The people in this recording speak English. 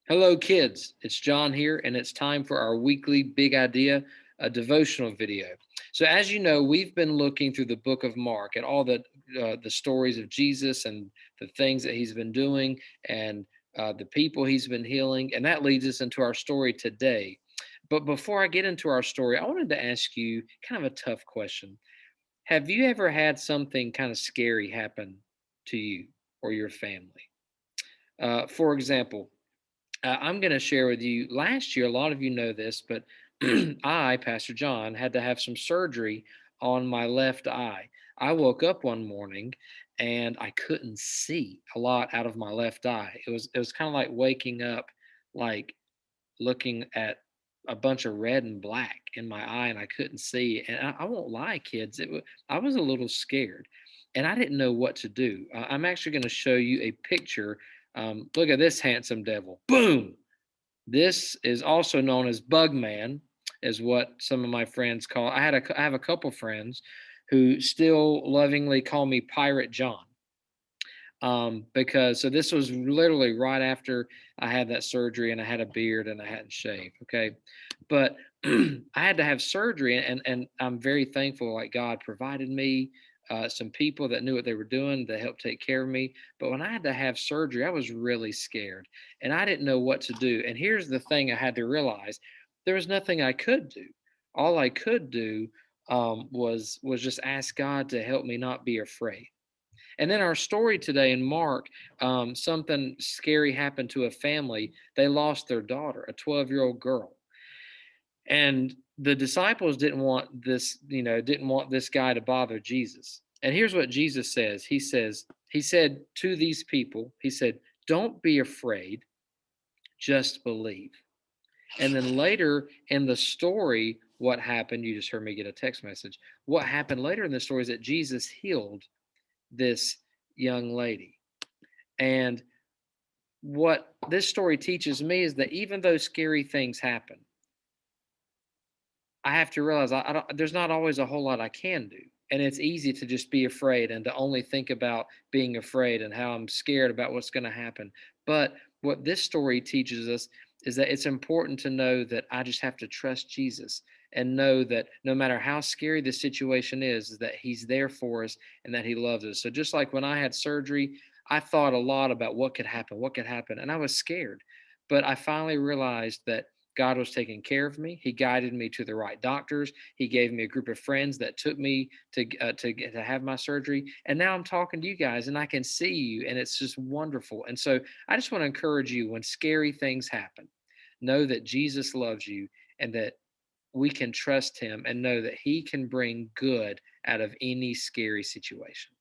Hello, kids. It's John here, and it's time for our weekly Big Idea, a devotional video. So, as you know, we've been looking through the book of Mark at all the stories of Jesus and the things that he's been doing and the people he's been healing, and that leads us into our story today. But before I get into our story, I wanted to ask you kind of a tough question. Have you ever had something kind of scary happen to you or your family? For example, I'm going to share with you last year, a lot of you know this, but I, Pastor John, had to have some surgery on my left eye. I woke up one morning and I couldn't see a lot out of my left eye. It was kind of like waking up, like looking at a bunch of red and black in my eye, and I couldn't see. And I won't lie, kids, I was a little scared, and I didn't know what to do. I'm actually going to show you a picture. Look at this handsome devil. Boom! This is also known as Bugman, is what some of my friends call. I have a couple friends who still lovingly call me Pirate John. Because so this was literally right after I had that surgery and I had a beard and I hadn't shaved. Okay. But I had to have surgery, and I'm very thankful, like God provided me some people that knew what they were doing that helped take care of me. But when I had to have surgery, I was really scared and I didn't know what to do. And here's the thing I had to realize: there was nothing I could do. All I could do was just ask God to help me not be afraid. And then our story today in Mark, something scary happened to a family. They lost their daughter, a 12-year-old girl. And the disciples didn't want this guy to bother Jesus. And here's what Jesus says. He said to these people, he said, "Don't be afraid, just believe." And then later in the story, what happened, you just heard me get a text message. What happened later in the story is that Jesus healed this young lady. And what this story teaches me is that even though scary things happen, I have to realize I don't, there's not always a whole lot I can do. And it's easy to just be afraid and to only think about being afraid and how I'm scared about what's going to happen. But what this story teaches us is that it's important to know that I just have to trust Jesus and know that no matter how scary the situation is that he's there for us and that he loves us. So just like when I had surgery, I thought a lot about what could happen, and I was scared. But I finally realized that God was taking care of me. He guided me to the right doctors. He gave me a group of friends that took me to have my surgery. And now I'm talking to you guys, and I can see you, and it's just wonderful. And so I just want to encourage you: when scary things happen, know that Jesus loves you, and that we can trust Him, and know that He can bring good out of any scary situation.